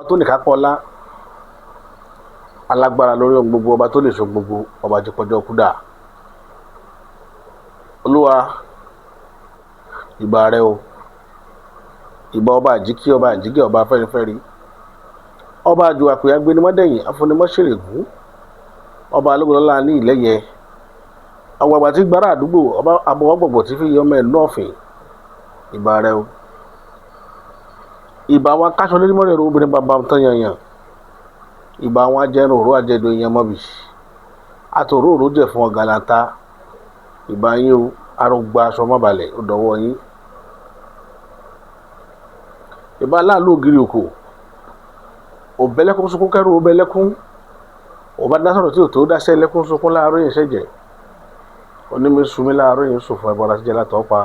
tó ní kápọ̀ ọlá alágbára lórí ohun gbogbo, ọba tó lè so gbogbo, ọba jípọ̀jọ́ kúdà. Olúwa ìbà rẹ o, ìbà ọba àjíkí, ọba àjígẹ̀, ọba afẹ́nifẹ́re, ọba àjùwàpè agbénimọ́dẹ̀yìn, afúnimọ́ṣẹ̀rẹ̀gún, ọba alógunlọ́lá ní ìlẹ́yẹ, ọgbàgbà tí gbára àdúgbò, ọba abọ́wọ́gbọ̀gbọ̀ tí fi yọmọ ẹ̀ lọ́ọ̀fìn. Ìbà rẹ o, ìbà wa káṣọ lórí mọ́rẹ̀ rẹ obìnrin bàbá tán yanyan, ìbà wọn ajẹrun òró ajẹdọ ìyẹn mọ́bì, àtòrò òró jẹ fún ọ̀gàlàntà. Ìbà yín o, arúgbó aṣọ mọ́balẹ̀ ó dọ̀wọ́ yín. Ìbà láàlú ògiri òkò, òbẹ́lẹ́kún sunkún kẹ́rù òbẹ́lẹ́kún, òbá dásọ̀rọ̀ tí ò tó dáṣẹ́ lẹ́kún sunkún láàárọ̀ yìí ṣẹ̀jẹ̀, onímọ̀ sunmi láàárọ̀ yìí sùn fún ẹbọra tíjẹ́ látọ̀ pa.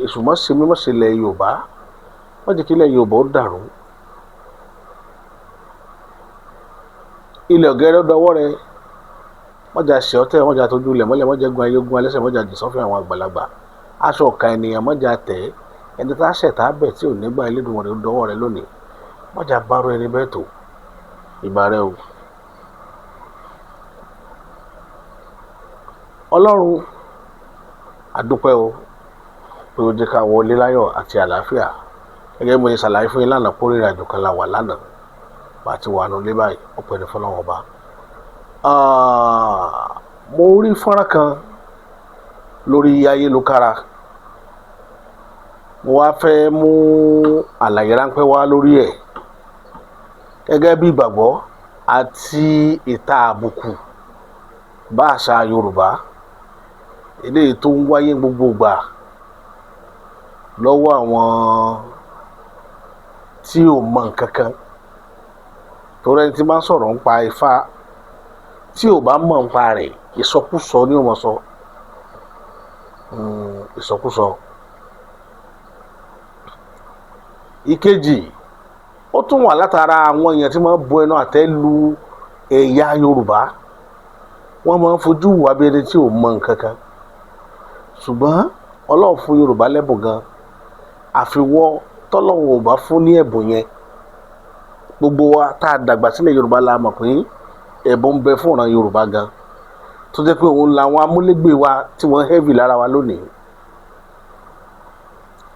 Èṣù mọ́ sí mímọ́ sí ilẹ̀ Yorùbá, wọ́n jẹ́ kí ilẹ̀ Yorùbá ó dàrú. Ilẹ̀ ọ̀gẹ́rẹ́ dọwọ́ rẹ, wọ́n jà ṣe ọtẹ́, wọ́n jà tójú ilẹ̀ mọ́lẹ̀, wọ́n jẹ́ gun ayé gun alẹ́sẹ̀, wọ́n jà jì sọ́fìn àwọn àgbàlagbà. Aṣọ ọ̀ka ènìyàn wọ́n jà tẹ̀, ẹni tá ṣẹ̀ tá bẹ̀ tí ò nígbà Elédùmarè ó dọwọ́ rẹ lónìí, wọ́n jà bárò ẹni bẹ́ẹ̀ tó. Ìbà rẹ o. Ọlọ́run àdúpẹ́ o pé ó jẹ́ ká wọlé láyọ̀ àti àlàáfíà, gẹ́gẹ́ bí mo ṣe ṣàlàyé fún yín lánàá kó rìnrìn àjò kan la wà lánàá bá ti wà nù lé báyìí, ọpẹ́ ní fọlọ́run ọba. Mo rí fọ́nrán kan lórí ayélujára, mo wá fẹ́ mú àlàyé ráńpẹ́ wá lórí ẹ̀ gẹ́gẹ́ bí ìgbàgbọ́ àti ìta àbùkù bá àṣà Yorùbá eléyìí tó ń wáyé gbogbo ìgbà lọ́wọ́ àwọn tí ò mọ nǹkan kan. Torí ẹni tí máa ń sọ̀rọ̀ ń pa Ifá tí ò bá mọ̀ ń pa rẹ̀, ìsọkúsọ ni ó mọ̀ sọ. Ìsọkúsọ. Ìkejì, ó tún wà látara àwọn èèyàn tí máa ń bu ẹnu àtẹ́ lu ẹ̀yà Yorùbá. Wọ́n máa ń fojú wà bí ẹni tí ò mọ nǹkan kan. Ṣùgbọ́n Ọlọ́run fún Yorùbá lẹ́bùn gan, àfiwọ́ tọ́lọ́run ò bá fún ní ẹ̀bùn yẹn. Gbogbo wa tá a dàgbà sílẹ̀ Yorùbá la mọ̀ pé ẹ̀bùn ń bẹ fún ìran Yorùbá gan, tó jẹ́ pé òun làwọn amúlégbè wa tí wọ́n heavy lára wa lónìí.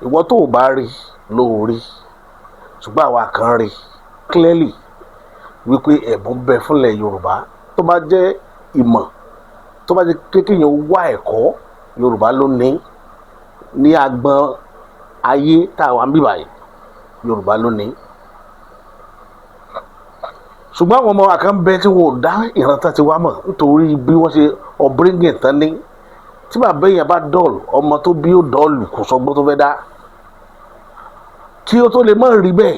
Ìwọ tó ò bá rí ló rí, ṣùgbọ́n àwa kan rí clearly wípé ẹ̀bùn ń bẹ fúnlẹ̀ Yorùbá. Tó bá jẹ́ ìmọ̀, tó bá jẹ́ kéèyàn wá ẹ̀kọ́, Yorùbá ló ní agbọn ayé tá a wà ń bíbáyìí, Yorùbá ló ní. Ṣùgbọ́n àwọn ọmọ àkàn bẹ tí wọn ò dá ìran tán ti wá mọ̀ nítorí bí wọ́n ṣe upbringing tán ní. Tí bàbá èèyàn bá dọ́ọ̀lù, ọmọ tó bí ó dọ́ọ̀lù, kò sọgbọ́n tó fẹ́ dá. Kí ó tó lè má rí bẹ́ẹ̀,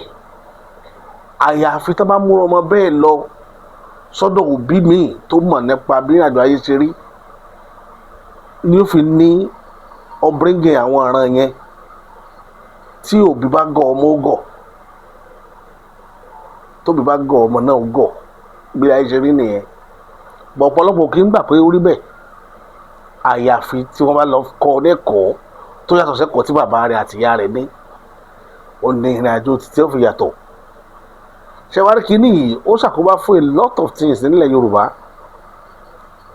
àyàfi tá bá mú ọmọ bẹ́ẹ̀ lọ sọ́dọ̀ òbí míì tó mọ̀ nípa bí ìrìnàjò ayé ṣe rí, ni ó fi ní upbringing àwọn ìran yẹn. Tí òbí bá gọ̀, ọmọ ó gọ̀. Tóbi bá gọ̀, ọmọ náà ó gọ̀. Bí ayé ṣe rí nìyẹn. Bọ̀ ọ̀pọ̀lọpọ̀ kì í gbà pé ó rí bẹ́ẹ̀, àyàfi tí wọ́n bá lọ kọ́ lẹ́kọ̀ọ́ tó yàtọ̀ sẹ́kọ̀ọ́ tí bàbá rẹ̀ àti ìyá rẹ̀ ní. Ó ní ìrìnàjò tí ó fi yàtọ̀. Ṣẹ̀wárí kìíní yìí ó ṣàkóbá fún a lot of things nílẹ̀ Yorùbá.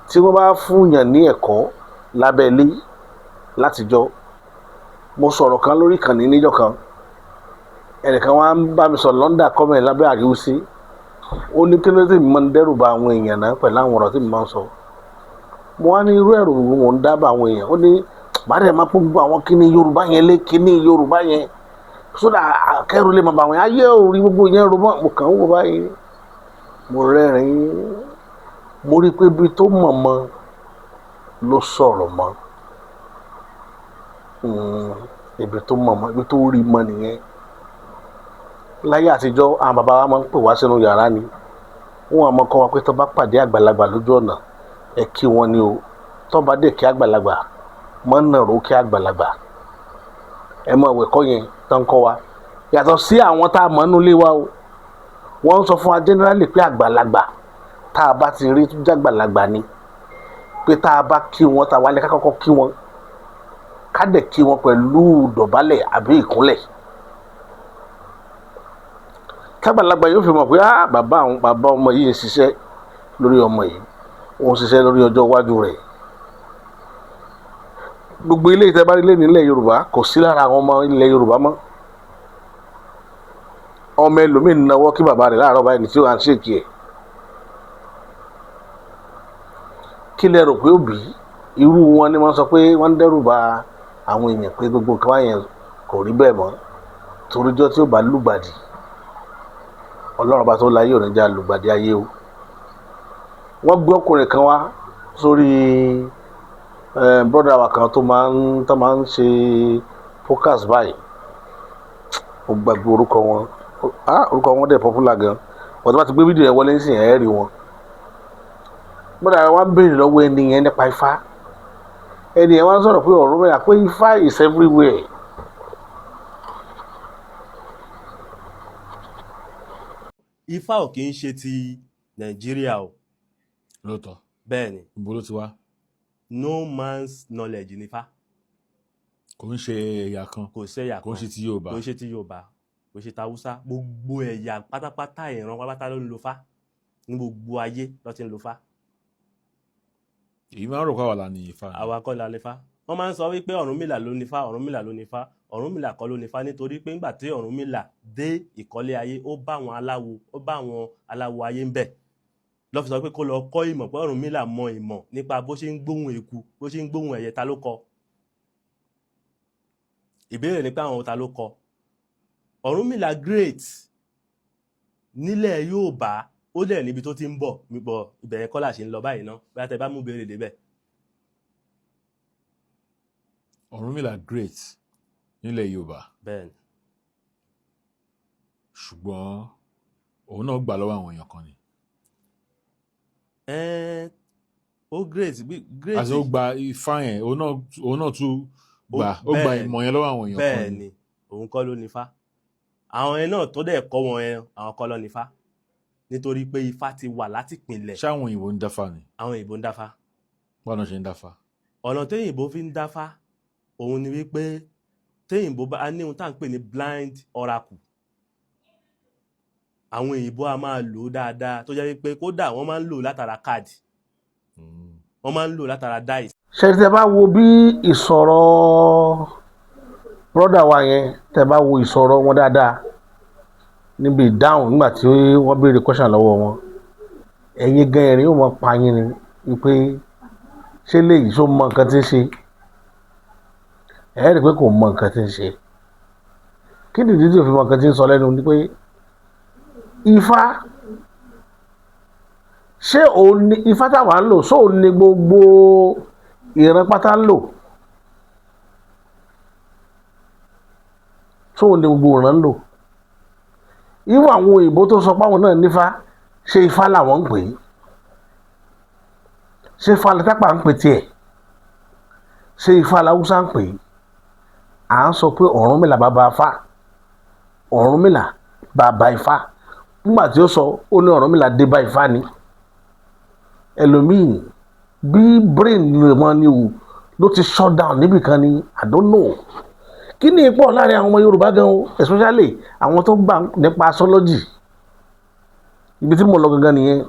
Tí wọ́n bá fún yàn ní ẹ̀kọ́ lábẹ́lé látijọ́. Mo sọ̀rọ̀ kan lórí ìkànnì níjọ́ kan, ẹnìkan wá ń bá mi sọ London comment lábẹ́ àríwísí. Ó ní kí ló dé mi máa ń dẹ́rù bà àwọn èèyàn náà pẹ̀lú àwọn ọ̀rọ̀ tí mo máa ń sọ. Mo wá ní irú ẹ̀rù mò ń dábàá àwọn èèyàn. Ó ní bá dẹ̀ máa pín gbogbo àwọn kíní Yorùbá yẹn lé kíní Yorùbá yẹn sódà kẹ́rù lè máa bà wọ́n. Ayé ò rí gbogbo yẹn rò mọ́. Mo kàn ń wò báyìí, mo rẹ́rìn-ín. Mo rí pé ibi tó mọ̀ mọ́ ló sọ̀rọ̀ mọ́. Ibi tó mọ̀ mọ́, ibi tó rí mọ́ nìyẹn. Láyé àtijọ́, àwọn bàbá wa máa ń pè wá sínú yàrá ni. Wọ́n á mọ̀ kọ́ wa pé tó bá pàdé àgbàlagbà lójú ọ̀nà, ẹ kí wọn ni o. Tó bá dé kí àgbàlagbà, mọ́ nàró kí àgbàlagbà. Ẹ mọ̀ ìwé kọ́ yẹn tó ń kọ́ wa. Yàtọ̀ sí àwọn tá a mọ̀ nínú ilé wa o. Wọ́n ń sọ fún wa generally pé àgbàlagbà tá a bá ti rí tó jẹ́ àgbàlagbà ni. Pé tá a bá kí wọn, tá a wálé ká kọ́kọ́ kí wọn. Ká dẹ̀ kí wọn pẹ̀lú dọ̀bálẹ̀ àbí ìkúnlẹ̀. tágbàlagbà yóò fi mọ̀ pé bàbá ọmọ yìí ń ṣiṣẹ́ lórí ọmọ yìí, ó ń ṣiṣẹ́ lórí ọjọ́ iwájú rẹ̀. Gbogbo ilé ìtẹ́bárí lé nílẹ̀ Yorùbá kò sí lára àwọn ọmọ ilẹ̀ Yorùbá mọ́. Ọmọ ẹlòmíín náwó kí bàbá rẹ̀ láàárọ̀ báyìí ní tí ó à ń ṣèkì ẹ̀. Kí lẹ rò pé ó bí? Irú wọn ni wọ́n sọ pé wọ́n ń dẹ́rù ba àwọn èèyàn pé gbogbo nǹkan báyẹn kò rí bẹ́ẹ̀ mọ́, toríjọ́ tí ó bá lùgbàdì Ọlọ́run bá tó láyé ò ní já lùgbàdì ayé o. Wọ́n gbé ọkùnrin kan wá sórí brọ́dà wa kan tó máa ń ṣe focus báyìí, ó gbàgbé orúkọ wọn, orúkọ wọn dẹ̀ popular gan, ọ̀tọ́ bá ti gbé fídíò yẹn wọlé nísìnyí ẹ̀ rí wọn. Brọ́dà wa ń béèrè lọ́wọ́ ẹni yẹn nípa Ifá, ẹni yẹn wá ń sọ̀rọ̀ pé Ọ̀rúnmìlà pé Ifá is everywhere. Ifá ò kì í ṣe ti Nàìjíríà o. Lóòótọ́. Bẹ́ẹ̀ ni. Ibo ló ti wá? No man's knowledge ni Ifá. Kò ń ṣe ẹ̀yà kan. Kò ṣe ẹ̀yà kan. Kò ń ṣe ti Yorùbá. Kò ń ṣe ti Yorùbá. Kò ń ṣe ti Haúsá. Gbogbo ẹ̀yà pátápátá ìran pátápátá ló ń lo Ifá. Ní gbogbo ayé ló ti ń lo Ifá. Èyí máa ń rò pé àwa la ní Ifá. Àwa kọ́ la ní Ifá. Wọ́n máa ń sọ wípé Ọ̀rúnmìlà ló ní Ifá, Ọ̀rúnmìlà ló ní Ifá. Ọ̀rúnmìlà kọ́ ló ní Ifá nítorí pé ńgbà tí Ọ̀rúnmìlà dé ìkọ́lé ayé, ó bá àwọn aláwo ayé ń bẹ̀. Ló fi sọ pé kó lọ kọ́ ìmọ̀, pé Ọ̀rúnmìlà mọ ìmọ̀ nípa bó ṣe ń gbóhùn eku, bó ṣe ń gbóhùn ẹyẹ. Ta ló kọ́? Ìbéèrè ni pé àwọn ta ló kọ́? Ọ̀rúnmìlà great nílẹ̀ Yorùbá, ó dẹ̀ níbi tó ti ń bọ̀, ìbẹ̀rẹ̀ kọ́là ṣe ń lọ báyìí náà, bí a tẹ bá mú béèrè débẹ̀. Ọ̀rúnmìlà great nílẹ̀ Yorùbá. Bẹ́ẹ̀ni. Ṣùgbọ́n òun náà gbà lọ́wọ́ àwọn èèyàn kan ni. Ó great. Àti ó gba Ifá yẹn, òun náà tún gba ìmọ̀ yẹn lọ́wọ́ àwọn èèyàn kan ni. Bẹ́ẹ̀ni, òun kọ́ ló ní Ifá. Àwọn yẹn náà tó dẹ̀ kọ́ wọn yẹn, àwọn kọ́ ló ní Ifá. Nítorí pé Ifá ti wà láti ìpìnlẹ̀. Ṣé àwọn òyìnbó ń dáfá ni? Àwọn òyìnbó ń dáfá. Báwo ṣe ń dáfá? Ọ̀nà téyìnbó fi ń dáfá òun ni wípé téyìnbó bá ní ohun tá à ń pè ní blind oracle. Àwọn òyìnbó a máa lò ó dáadáa tó jẹ́ wípé kódà wọ́n máa ń lò látara káàdì. Wọ́n máa ń lò látara dice. Ṣé tẹ bá wo bí ìsọ̀rọ̀ brọ́dà wa yẹn, tẹ bá wo ìsọ̀rọ̀ wọn dáadáa níbi ìdáhùn nígbà tí wọ́n béèrè question lọ́wọ́ wọn, ẹ̀yin gan ẹ̀rín yóò mọ pa yín ni wípé ṣé léyìí tó mọ nǹkan tí ń ṣe? Ẹ rí i pé kò mọ nǹkan tí ń ṣe. Kí nìdí tí ò fi mọ nǹkan tí ń sọ lẹ́nu ni pé Ifá, ṣé òun ni Ifá táwa ń lò, sóò ní gbogbo ìran pátá ń lò? Sóò ní gbogbo ìran ń lò? Irú àwọn òyìnbó tó sọ páwọn náà nífá, ṣé Ifá làwọn ń pè é? Ṣé Ifá látápà ń pè tiẹ̀? Ṣé Ifá láwúsá ń pè é? À ń sọ pé Ọ̀rúnmìlà bàbá Ifá, Ọ̀rúnmìlà bàbá Ifá. Nígbà tí ó sọ, ó ní Ọ̀rúnmìlà dé bá Ifá ni. Ẹlòmíì bí brain wọn ni o ló ti shut down níbìkan ni, I don't know. Kí ni ipò láàrin àwọn ọmọ Yorùbá gan o, especially àwọn tó gbà nípa astrology? Ibi tí mo lọ gangan nìyẹn.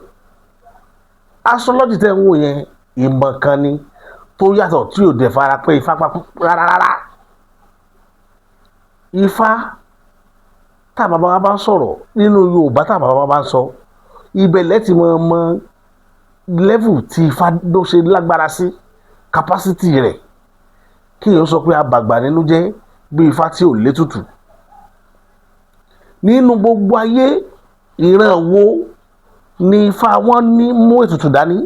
Astrology tẹ́ ń wò yẹn, ìmọ̀ kan ni tó yàtọ̀ tí ò dẹ̀ fara pé Ifá rárá. Ifá tá bàbá wa bá ń sọ̀rọ̀ nínú Yorùbá, tá bàbá wa bá ń sọ, ibẹ̀ lẹ́tì mọ level tí Ifá ló ṣe lágbára sí, capacity rẹ̀. Kí èèyàn sọ pé abàgbà nínú jẹ́ bí Ifá tí ò létùtù. Nínú gbogbo ayé, ìran wo ni Ifá wọn ní mú ètùtù dání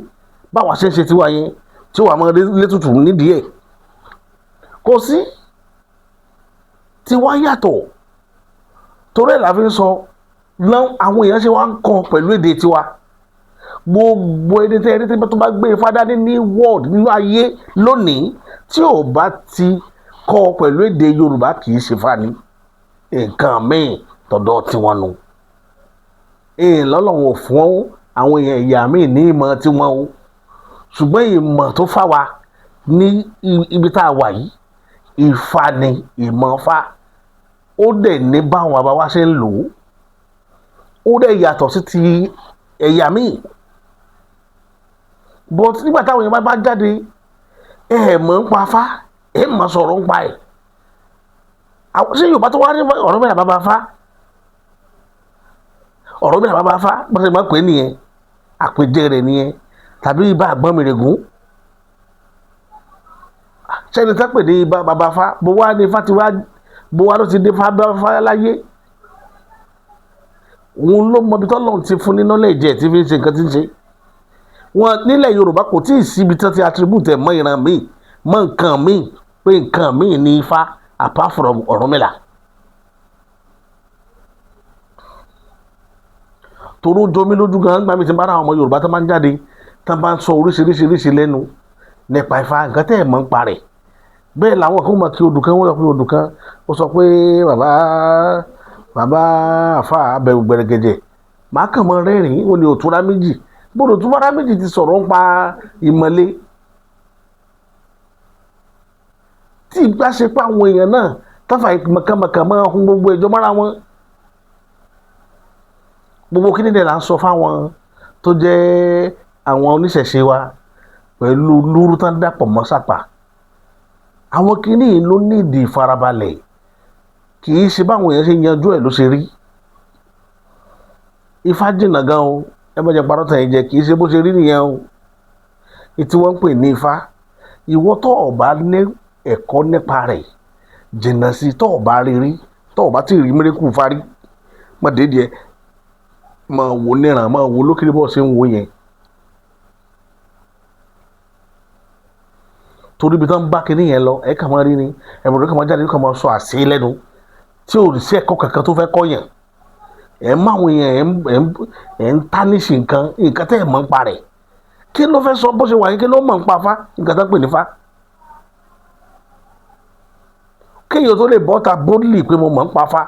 báwa ṣe ń ṣe tiwa yẹn tí ó wà mọ́ létùtù nídìí ẹ̀? Kò sí. Tiwa yàtọ̀. Torí ẹ̀ la fi ń sọ àwọn èèyàn ṣe wá ń kọ pẹ̀lú èdè tiwa. Gbogbo èdè tẹ́lẹ̀ tó bá gbé Ifá dání ní world nínú ayé lónìí tí ò bá ti kọ pẹ̀lú èdè Yorùbá kì í ṣe Ifá ní nǹkan míì tọ̀dọ̀ tiwọn nù. Lọ́lọ́run ò fún àwọn èèyàn ìyá míì ní ìmọ̀ tiwọn o, ṣùgbọ́n ìmọ̀ tó fà wá ní ibi tá a wà yìí, Ifá ni ìmọ̀ Ifá. Ó dẹ̀ ní báwọn bàbá wa ṣe ń lò ó. ó dẹ̀ yàtọ̀ sí ti ẹ̀yà míì but nígbà táwọn èèyàn bá jáde mọ̀ ń pa Ifá mọ̀ sọ̀rọ̀ ń pa ẹ̀ ṣé Yorùbá tó wá ní Ọ̀rúnmìlà bàbá Ifá Ọ̀rúnmìlà bàbá Ifá bọ́n ṣe máa pè é nìyẹn àpèjẹ rẹ̀ nìyẹn tàbí ibà Àgbọnmìrègún sẹ́ni tá pè ní ibà bàbá Ifá bó wá ní Ifá ti wá bó wá ló ti dé Ifá láyé òun ló mọ ibi tó lọ́n ti fún ní knowledge ẹ̀ tí fi ń ṣe nǹkan tí ń ṣe wọn nílẹ̀ Yorùbá kò tí ì síbi tí wọ́n ti attribute ẹ̀ mọ́ ìran míì mọ́ nǹkan míì pé nǹkan míì ní Ifá apart from Ọ̀rúnmìlà toró jomi lójú gan gbà mí ti bá ra àwọn ọmọ Yorùbá tó máa ń jáde tó máa ń sọ oríṣiríṣi lẹ́nu nípa Ifá nǹkan tẹ́ ẹ̀ mọ̀ ń parẹ̀ bẹ́ẹ̀ làwọn kan mọ̀ kí odù kan wọ́n lọ pé odù kan ó sọ pé bàbá àfa abẹ̀rù gbẹ̀rẹ̀gẹ̀dẹ̀ màá kàn mọ́ rẹ́rìn-ín ó ní òtúrá méjì bọ́dọ̀ òtúrá méjì ti sọ̀rọ̀ ń pa ìmọ̀le tí ìgbà ṣe pé àwọn èèyàn náà tọ́fà mọ̀kànmọ̀kàn máa hun gbogbo ẹjọ́ mọ́ra wọn gbogbo kí nídẹ̀ là ń sọ fáwọn tó jẹ́ àwọn oníṣẹ̀ṣe wa pẹ̀lú lúrú tán dàpọ̀ mọ́ sàpà àwọn kìíní ló nídìí ìfarabalẹ̀ kì í ṣe báwọn èèyàn ṣe yanjú ẹ̀ ló ṣe rí Ifá jìnnà gan o ẹ bá jẹ parọ́ tàn yín jẹ kì í ṣe bó ṣe rí nìyẹn o tí wọ́n ń pè ní Ifá ìwọ tó o bá ní ẹ̀kọ́ nípa rẹ̀ jìnnà sí tó o bá rí tó o bá ti rí mẹ́rẹ́kù fárí mọ́ dédìí ẹ máa wò níran máa wò lókèrè bọ́ ṣe ń wò yẹn torí ibi tó ń bá kinní yẹn lọ ẹ kàn máa rí ni ẹ̀bùrọ̀ kàn máa jáde kàn máa sọ àṣẹ lẹ́nu tí ò sí ẹ̀kọ́ kankan tó fẹ́ kọ́ yẹn ẹ̀ ń máwọn yẹn ẹ̀ ń tánìṣì nǹkan tẹ́ ẹ̀ mọ̀ ń pa rẹ̀ kí ló fẹ́ sọ bó ṣe wà yín kí ló mọ̀ ń pa Fá nǹkan tó ń pè ní Fá kéèyàn tó lè bọ́ta boldly pé mo mọ̀ ń pa Fá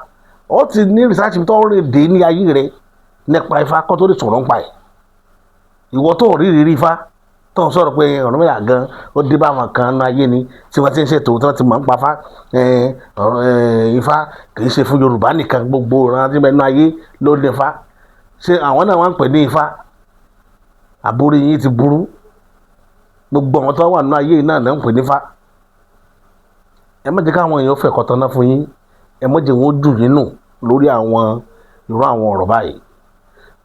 ó ti ní research tó ń rìn dé ní ayé rẹ̀ nípa Ifá kó tó lè sọ̀rọ̀ ń pa ẹ̀ ìwọ tó rí rírí Ifá tó ń sọ̀rọ̀ pé Ọ̀rúnmìlà gan ó dé bá àwọn kan náà ayé ni tí wọ́n ti ń ṣètò tí wọ́n ti mọ̀ ń pa Fá Ifá kì í ṣe fún Yorùbá nìkan gbogbo ìran tí mẹ́nu ayé ló ní Ifá ṣé àwọn náà wọ́n ń pè ní Ifá àbúrò yín ti burú gbogbo àwọn tó wà nínú ayé náà ń pè ní Ifá ẹ má jẹ́ káwọn èèyàn fẹ́ kọ́tọ́ náà fún yín ẹ má jẹ́ wọn dùn yín nù lórí àwọn irú àwọn ọ̀rọ̀ báyìí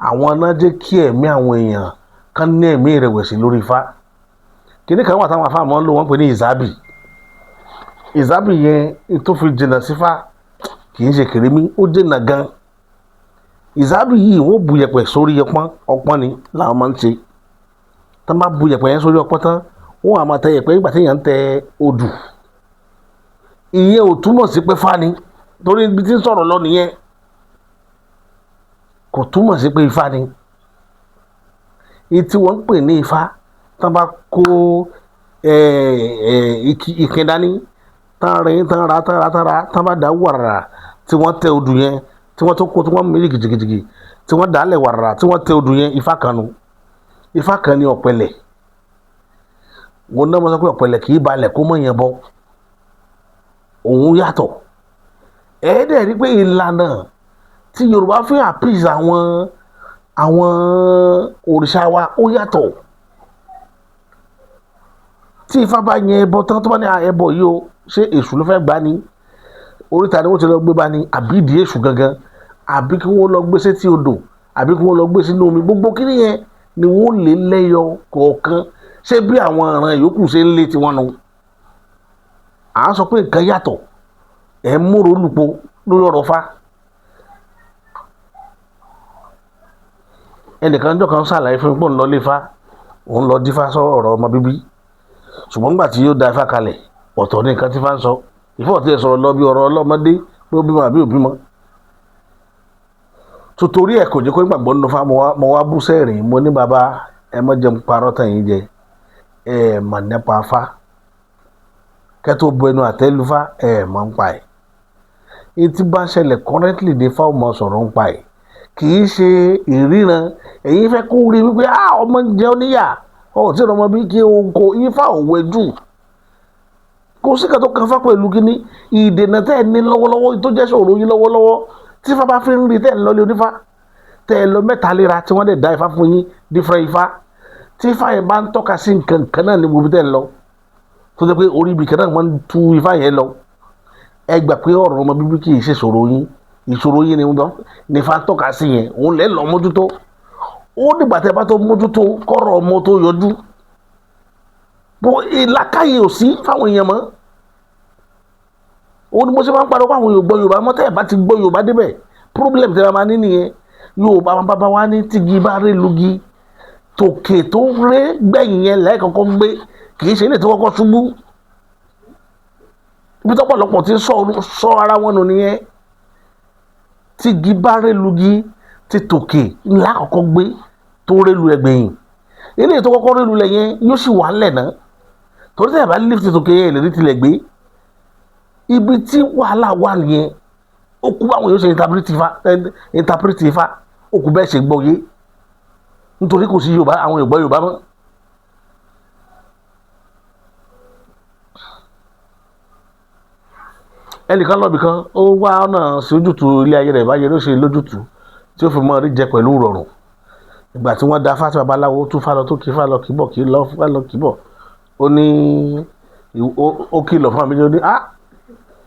àwọn náà jẹ́ kí ẹ̀mí àwọn èèyàn kan ní ẹ̀mí ìrẹ̀wẹ̀sì lórí Ifá kìíní kan wà táwọn afáàmọ́ ń lò wọ́n pè ní ìzábì yẹn tó fi jìnnà sí Ifá kì í ṣe kèrémí ó jìnnà gan ìzábì yìí wọ́n bu yẹ̀pẹ̀ sórí ọpọ́n ni làwọn máa ń ṣe tán bá bu yẹ̀pẹ̀ yẹn sórí ọpọ́n tán wọ́n á máa tẹ yẹ̀pẹ̀ nígbà tí èèyàn ń tẹ odù ìyẹn ò túmọ̀ sí pé Ifá ni torí ibi tí ń sọ̀rọ̀ lọ nìyẹn kò túmọ̀ sí pé Ifá ni tí wọ́n ń pè ní Ifá tán bá kó ìkín dání tán rìn tán ra tán bá dá wàrà tí wọ́n tẹ odù yẹn tí wọ́n tó kó tí wọ́n mílì jìgìjìgì tí wọ́n dálẹ̀ wàrà tí wọ́n tẹ odù yẹn Ifá kan nu Ifá kan ní ọ̀pẹ̀lẹ̀ wọn náà mọ̀ sọ pé ọ̀pẹ̀lẹ̀ kì í balẹ̀ kó mọ̀ yẹn bọ́ òun yàtọ̀ ẹ̀ẹ́dẹ̀ rí pé ìlànà tí Yorùbá fi àpìs àwọn òrìṣà wa ó yàtọ̀ tí Ifá bá yẹn ẹbọ tán tó bá ní ẹbọ yìí o ṣé èṣù ló fẹ́ gbá ni oríta ni wọ́n ti lọ gbé bá ní àbí ìdí èṣù gangan àbí kí wọ́n lọ gbé sétí odò àbí kí wọ́n lọ gbé sínú omi gbogbo kí nìyẹn ni wọ́n lè lẹ́yọ kọ̀ọ̀kan ṣé bí àwọn ọ̀ràn yòókù ṣe ń lé tiwọn nu à ń sọ pé nǹkan yàtọ̀ ẹ̀ ń múrò olùpọ̀ lórí ọ̀rọ̀ Fá ẹnìkan jọ kan ṣàlàyé fún mi pé òun lọ lé Ifá òun lọ dífá sọ̀rọ̀ ọ̀rọ̀ ọmọ bíbí ṣùgbọ́n nígbà tí yóò da Ifá kalẹ̀ ọ̀tọ̀ ní nǹkan tí Ifá ń sọ Ifá ọ̀tí ẹ̀ sọ̀rọ̀ lọ bí ọ̀rọ̀ ọlọ́mọdé pé ó bímọ àbí òbímọ torí ẹ̀ kò jẹ́ kó gbàgbọ́ nínú Ifá mo wá bú sẹ́rìn mo ní bàbá ẹ mọ́ jẹun parọ́ tàn yín jẹ ẹ mà nípa Ifá kẹ́tó bu ẹnu àtẹ́lu Ifá ẹ mọ̀ ń pa ẹ̀ etí bá ṣẹlẹ̀ currently ní Ifá ò mọ̀ sọ̀rọ̀ ń pa ẹ̀ kì í ṣe ìríran èyí fẹ́ kó rí wípé ọmọ jẹ́ oníyà tí ọmọ bí kí o Ifá ò wẹ́jù kò sí kan tó kan Ifá pẹ̀lú kíní ìdènà tẹ́ ẹ̀ ní lọ́wọ́lọ́wọ́ tó jẹ́ ṣòro yín lọ́wọ́lọ́wọ́ tí Ifá bá fi ń rí tẹ́ ẹ̀ ń lọ́lé onífá tẹ́ ẹ lọ mẹ́ta léra tí wọ́n dẹ̀ dá ifá fún yín different ifá tí ifá yẹn bá ń tọ́ka sí nǹkan kan náà ní gbogbo tẹ́ ẹ lọ tó jẹ́ pé orí ibì kan náà wọ́n ń tú ifá yẹn lọ ẹ gbà pé ọ̀rọ̀ ọmọ bíbí kì í ṣe ìṣòro yín ni ifá ń tọ́ka sí yẹn òun lẹ́ lọ mójútó ó dìgbà tẹ́ bá tó mójútó kọ́rọ̀ ọmọ tó yọjú bó ìlàkàyè ò sí fáwọn èèyàn mọ́ ó ní mo ṣe máa ń pariwo àwọn Yorùbá mọ́ tẹ́ ẹ̀ bá ti gbọ́ Yorùbá débẹ̀ problem tẹ́ ẹ máa ní nìyẹn Yorùbá wọn bàbá wa ní tígi bá ré lugi tòkè tó ré gbẹ̀yìn yẹn lẹ́ẹ̀kọ́kọ́ gbé kì í ṣe ilé tó kọ́kọ́ ṣubú ibi tọ́pọ̀lọpọ̀ ti sọ ara wọn nù nìyẹn tígi bá ré lugi ti tòkè ńlá kọ́kọ́ gbé tó ré lu ẹgbẹ̀yìn ilé tó kọ́kọ́ ré lu lẹ̀ yẹn yóò sì wà ńlẹ̀ náà torí tẹ́ ẹ̀ bá lift tòkè yẹn lè rí tilẹ̀ gbé ibi tí wàhálà wà nìyẹn ó kú àwọn yóò ṣe interpret ifá ó kú bẹ́ẹ̀ ṣe gbọ́ yé nítorí kò sí Yorùbá àwọn Yorùbá mọ́. ẹnìkan lọ́bì kan ó wá ọ̀nà sí ojútùú ilé ayé rẹ̀ báyẹn ló ṣe lójútùú tí ó fi mọ́ rí jẹ pẹ̀lú rọrùn ìgbà tí wọ́n da fáti babaláwo tún fá lọ tó kí fá lọ kí bọ̀ kí lọ fá lọ kí bọ̀ ó ní ó kìlọ̀ fún àmì ó ní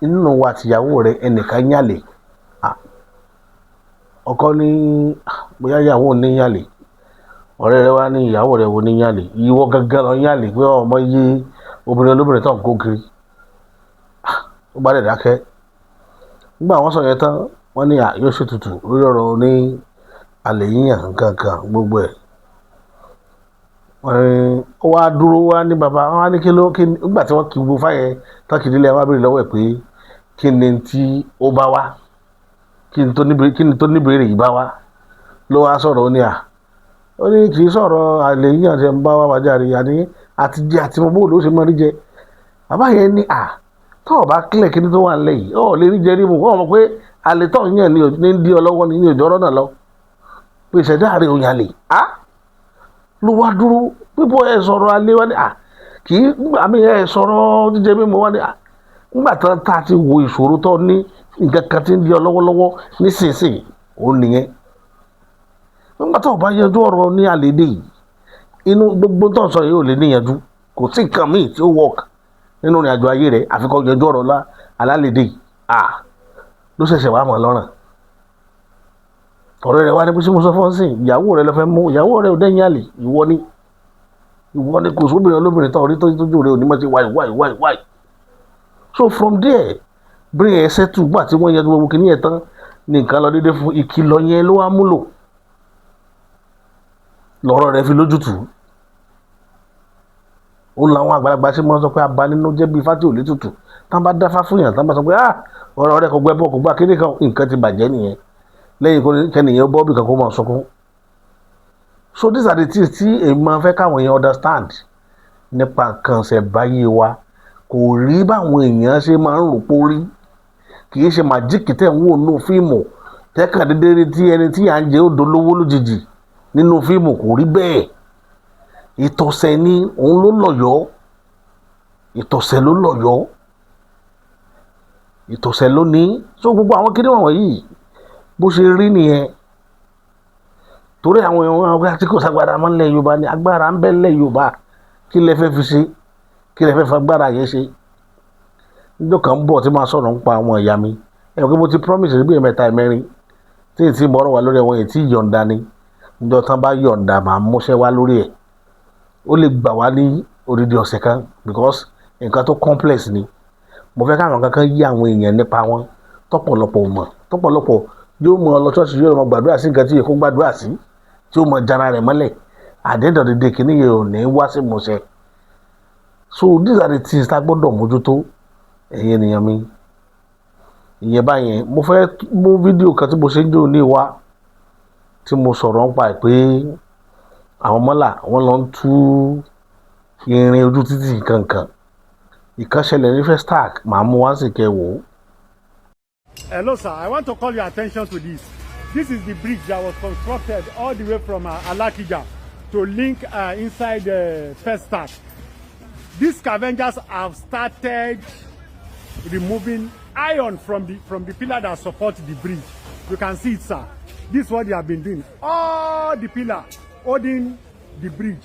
inú wa àtìyàwó rẹ̀ ẹnìkan yàlè ọkọ ní bóyá ìyàwó ní yàlè ọ̀rẹ́ rẹ̀ wá ní ìyàwó rẹ̀ wo ní yàlè ìwọ gangan lọ yàlè pé ọmọ yé obìnrin olóbìnrin tó ń kó kiri ó bá dẹ̀ dákẹ́ nígbà wọ́n sọ yẹn tán wọ́n ní yóò ṣètùtù lórí ọ̀rọ̀ ní àlè yíyàn kankan gbogbo ẹ̀ ó wá dúró wá ní bàbá wọn á ní kí nígbà tí wọ́n kí gbogbo fáyẹn tán kì í délé wá béèrè lọ́wọ́ ẹ̀ pé kí ni tí ó bá wá kí ni tó níbèrè yìí bá wá ló wá sọ̀rọ̀ ó ní kì í sọ̀rọ̀ àlè yíyàn tí ń bá wá wájà rí àní àti jẹ àti mọ́ bóòlù ó ṣe mọ́ rí jẹ bàbá yẹn ní tọ́ọ̀ bá kílẹ̀ kí ni tó wà nílẹ̀ yìí ọ̀ lè rí jẹ rí mu wọ́n mọ̀ pé àlè tọ́ọ̀ yàn ní ń dí ọ lọ́wọ́ ní òjò ọ̀rọ̀ náà lọ pé ìṣẹ̀dá rẹ̀ òyìn àlè ló wá dúró pípọ̀ ẹ̀ sọ̀rọ̀ alẹ́ wá ní kì í àmì ẹ̀ sọ̀rọ̀ jíjẹ mímu wá ní nígbà tán tá a ti wo ìṣòro tó ní nǹkan kan ti ń di ọ lọ́wọ́lọ́wọ́ nísinsìnyí òun nìyẹn nígbà tó o bá yanjú ọ̀rọ̀ ní àlédè yìí inú gbogbo tó ń sọ yìí ò lè níyanjú kò sí nǹkan míì tí ó work nínú ìrìn àjò ayé rẹ̀ àfikọ́ yanjú ọ̀rọ̀ alálédè yìí ló ṣẹ̀ṣẹ̀ wá mọ̀ lọ́rùn ọ̀rẹ́ rẹ̀ wá ní bí sí mo sọ fún sí ìyàwó rẹ̀ lọ fẹ́ mú ìyàwó rẹ̀ ò dẹ́yìn àlè ìwọ ni kò sóbìnrin olóbìnrin tó rí tójú rẹ̀ ò ní mọ́ sí wáì so from there bring ẹ settle gbà tí wọ́n yanjú gbogbo kìíní ẹ̀ tán ní nǹkan lọ déédéé fún ìkìlọ̀ yẹn ló wá múlò lọ́rọ̀ rẹ̀ fi lójútùú ó làwọn àgbàlagbà ṣe máa ń sọ pé abanínú jẹ́ bí ifá tí ò létùtù tán bá dáfá fún yàn tán bá sọ pé ọ̀rọ̀ rẹ̀ kò gbẹ́ bọ́ kò gbà kíní kan nǹkan ti bàjẹ́ nìyẹn lẹ́yìn kẹ́nìyàn bọ́ bí kan kó máa sọkún so these are the things tí èmi máa fẹ́ káwọn èèyàn understand nípa nǹkan ṣẹ̀báyé wa kò rí báwọn èèyàn ṣe máa ń rò pó rí kì í ṣe màjíìkì tẹ̀ ń wò nínú fíìmù tẹ́kàn dédé tí ẹni tí à ń jẹ́ ó dolówó lójijì nínú fíìmù kò rí bẹ́ẹ̀ ìtọ̀sẹ̀ ni òun ló lọ̀yọ́ ìtọ̀sẹ̀ ló ní so gbogbo àwọn kiri wọ̀nyí bó ṣe rí nìyẹn torí àwọn èèyàn wọn àti kò sagbára mọ́ nílẹ̀ Yorùbá ni agbára ń bẹ nílẹ̀ Yorùbá kí lẹ fẹ́ fi ṣe kí lẹ fẹ́ fagbára yẹn ṣe níjọ́ kan bọ̀ tí máa sọ̀rọ̀ ń pa àwọn ìyá mi ẹ̀rọ pé mo ti promise rí bí ẹ̀mẹ́ta ẹ̀mẹ́rin tí ì tí mọ̀ ọ̀rọ̀ wá lórí ẹ̀wọ̀n ètí yọ̀ǹda ni níjọ́ tán bá yọ̀ǹda màá múṣẹ́ wá lórí ẹ̀ ó lè gbà wá ní odidi ọ̀sẹ̀ kan because nǹkan tó complex ni mo fẹ́ káwọn kankan yí àwọn èèyàn nípa wọn tọ́pọ̀lọpọ̀ yóò mọ lọ ṣọ́ọ̀ṣì yóò mọ gbàdúrà sí nǹkan tí yẹ kó gbàdúrà sí tí ó mọ jara rẹ̀ mọ́lẹ̀ àdéhùn dédé kìíní yẹn ò ní wá sí mọ̀ṣẹ́ so these are the things tá a gbọ́dọ̀ mójútó ẹ̀yin ènìyàn mi ìyẹn báyẹn mo fẹ́ mú fídíò kan tí mo ṣe ń jò ní ìwá tí mo sọ̀rọ̀ nípa ẹ̀ pé àwọn mọ́là wọ́n lọ ń tú irin ojú títì kankan ìkànṣẹlẹ̀ ní Festac màá mú wá sí kẹwò. Hello sir, I want to call your attention to this. This is the bridge that was constructed all the way from Alakija to link inside Festac. These scavengers have started removing iron from the pillar that support the bridge. You can see it, sir. This is what they have been doing. All the pillar holding the bridge,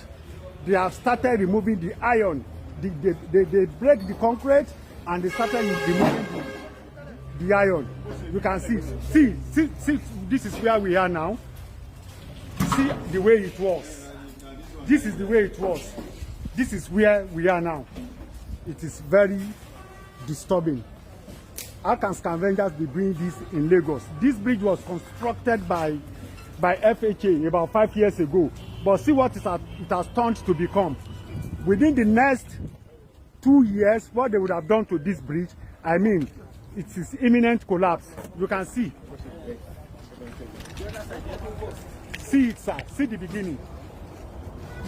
they have started removing the iron. They break the concrete and they started removing the iron. You can see, this is where we are now. See the way it was. This is the way it was. This is where we are now. It is very disturbing. How can scavengers be doing this in Lagos? This bridge was constructed by FHA about 5 years ago. But see what it has turned to become. Within the next 2 years, what they would have done to this bridge, I mean, it is imminent collapse. You can see. See it, sir. See the beginning.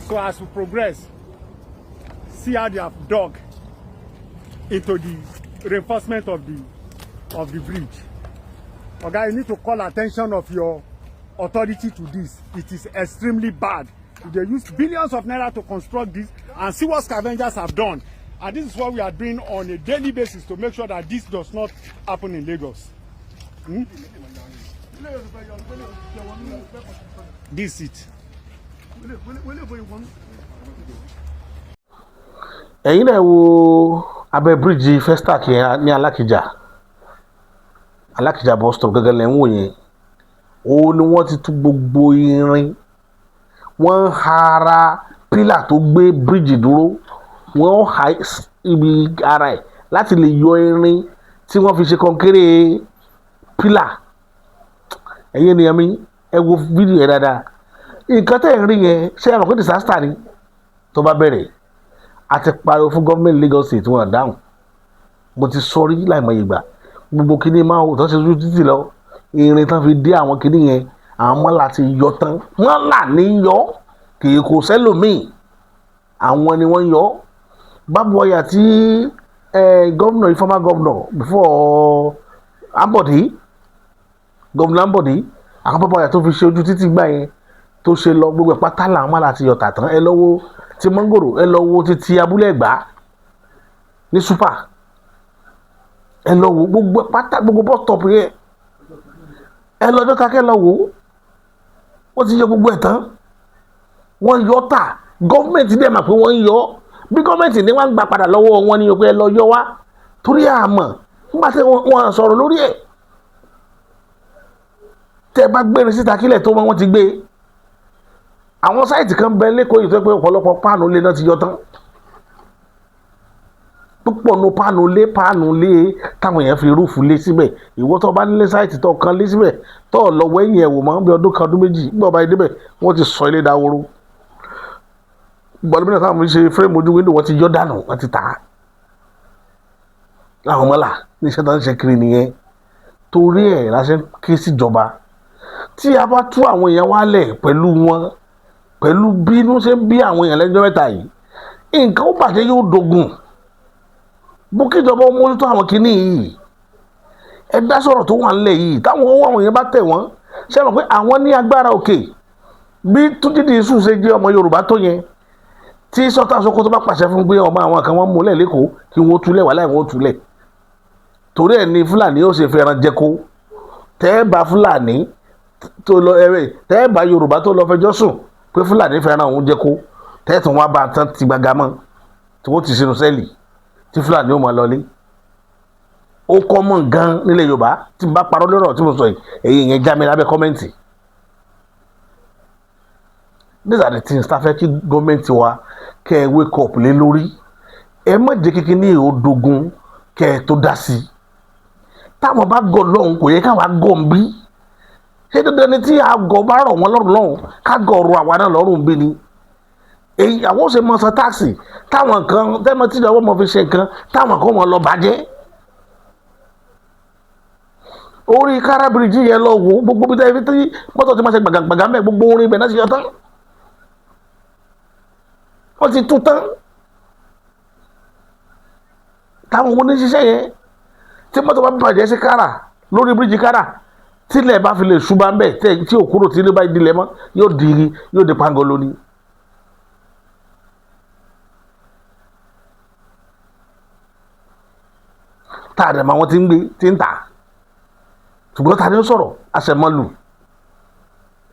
So as we progress, see how they have dug into the reinforcement of the bridge. Okay, you need to call attention of your authority to this. It is extremely bad. They use billions of naira to construct this, and see what scavengers have done. And this is what we are doing on a daily basis to make sure that this does not happen in Lagos. This is it. ẹ̀yin náà wo abẹ́ bíríìjì Festac yẹn ní Alákìjà bus stop gẹ́gẹ́ lẹ́ ń wò yẹn òun ni wọ́n ti tú gbogbo irin wọ́n ha pílà tó gbé bíríìjì dúró wọ́n ha ibi ara ẹ̀ láti lè yọ irin tí wọ́n fi ṣe kọ́ńkéré pílà. ẹ̀yin ènìyàn mi ẹ wo fídíò yẹn dáadáa nǹkan tẹ̀ ń rí yẹn ṣé ẹ mọ̀ pé disaster ni tó bá bẹ̀rẹ̀ àti pariwo fún gọ́ọ̀mẹ̀ntì Lagos State wọn dáhùn. mo ti sọ rí láìmọye ìgbà gbogbo kíní máa wò tó ṣe ojú títì lọ irin tán fi dé àwọn kíní yẹn àwọn mọ́là ti yọ tán mọ́là ní yọ kì í kò sẹ́lòmíì àwọn ni wọ́n yọ. bábu ọyà tí gómìnà former governor before Ambode gómìnà Ambode àwọn bábu ọyà tó fi ṣe ojú títì gbà yẹn tó ṣe lọ gbogbo pátá làwọn mọ́là ti yọ tàtàn. ẹ lọ́wọ́ ti mọ́ngòrò ẹ lọ́wọ́ ti abúlé Ẹ̀gbá ní super ẹ lọ́wọ́ gbogbo pátá gbogbo bus stop yẹn ẹ lọ́jọ́ kakẹ́ lọ́wọ́ wọ́n ti yọ gbogbo ẹ̀ tán wọ́n yọ tà gọ́ọ̀mẹ̀ntì dẹ̀ mà pé wọ́n ń yọ bí gọ́ọ̀mẹ̀ntì ní wọ́n ń gbà padà lọ́wọ́ wọn ni pé ẹ lọ yọ wá torí àmọ́ nígbà tí wọ́n sọ̀rọ̀ lórí ẹ̀ tẹ́ bá gbérin síta kílẹ̀ tó wọ́n ti gbé àwọn sáìtì kan bẹ lẹ́kọ̀ọ́ yìí tó pé ọ̀pọ̀lọpọ̀ páànù lé náà ti yọ tán púpọ̀ nu páànù lé táwọn èèyàn fi rúùfù lé síbẹ̀ ìwọ tó bá nílé sáìtì tó kan lé síbẹ̀ tó lọ wẹ́yìn ẹ̀wò mọ́ bí ọdún kan ọdún méjì nígbà ọba ìdíbẹ̀ wọ́n ti sọ ilé dáwóró gbọ́dọ̀ táwọn fi ṣe fírèmù ojú wíńdò wọ́n ti yọ dànù wọ́n ti tà á láwọn mọ́là ní iṣẹ́ tó ń ṣe kiri nìyẹn torí ẹ̀ láṣẹ ké síjọba tí a bá tú àwọn èèyàn wálẹ̀ pẹ̀lú wọn pẹ̀lú bí inú ṣe ń bí àwọn èèyàn lẹ́jọ́ mẹ́ta yìí nǹkan ó bàjẹ́ yóò dogun bó kíjọba ó mójútó àwọn kinní yìí ẹ dá sọ̀rọ̀ tó wà nílẹ̀ yìí táwọn owó àwọn èèyàn bá tẹ̀ wọ́n ṣe mọ̀ pé àwọn ní agbára òkè bí Túnjí Dìísù ṣe jẹ́ ọmọ Yorùbá tó yẹn tí Sultan Sokoto bá pàṣẹ fún pé ọmọ àwọn kan wọ́n múlẹ̀ lẹ́kọ̀ọ́ kí wọ́n túlẹ̀ wà láì wọ́n túlẹ̀ torí ẹ̀ ní Fúlàní ó ṣe fẹ́ràn jẹko tẹ́ ẹ bá Fúlàní tó lọ tẹ́ ẹ bá Yorùbá tó lọ fẹjọ́ sùn pé Fúlàní fẹ́ràn òun jẹko tẹ́ ẹ tún wá bá tán ti gbàgà mọ́ tí wọ́n ti sinú sẹ́ẹ̀lì tí Fúlàní ó máa lọlé ó kọ́ mọ̀ gan nílẹ̀ Yorùbá tí n bá parọ́ lọ́rọ̀ tí mo sọ yìí èyí yẹn já mi lábẹ́ kọ́mẹ́ǹtì. These are the things tá a fẹ́ kí gọ́ọ̀mẹ̀ntì wa kẹ́ ẹ wake up lé lórí ẹ má jẹ́ kíkí ní ìhòòdógún kẹ́ ẹ tó dá sí i táwọn bá gọ̀ lọ́hùn kò yẹ káwa gọ̀ ń bí ṣé dandan ni tí àgọ̀ bá rọ̀ wọ́n lọ́rùn lọ́hùn ká gọ̀ ọ̀rọ̀ àwa náà lọ́rùn bí ni èyí àwọn ò ṣe mọ san táàsì táwọn kan tẹ́mọ tí ìjọba mọ̀ fi ṣe nǹkan táwọn kan mọ̀ lọ bàjẹ́ orí kára bíríjì yẹn lọ wò gbogbo bí tẹ́lifí tí mọ́tò ti máa ṣe gbàgàgbàgà mẹ́ gbogbo orin ibẹ̀ náà ti yọ tán wọ́n ti tú tán táwọn oníṣiṣẹ́ yẹn tí mọ́tò bá bàjẹ́ sí kára lórí bíríjì kára tílẹ̀ bá fi lè ṣùgbọ́n bẹ́ẹ̀ tí òkúrò tí ilé bá dilẹ̀ mọ́ yóò di pangolo ni. táàdẹ̀ máa wọ́n ti ń gbé tí ń tà ṣùgbọ́n ta ni ó sọ̀rọ̀ àṣẹmọ́lù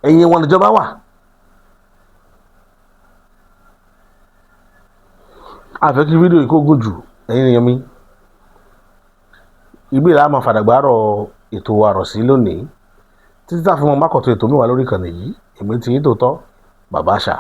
ẹ̀yìn wọn níjọba wà. àfẹ́ kí fídíò yìí kó gùn jù ẹ̀yin èèyàn mi ibi ìlà máa fàdàgbàrọ̀ ètò àròsí lónìí títí tá a fi mọ mákọ̀tún ètò mi wà lórí ìkànnì yìí èmi ti yín tòótọ́ bàbá àṣà.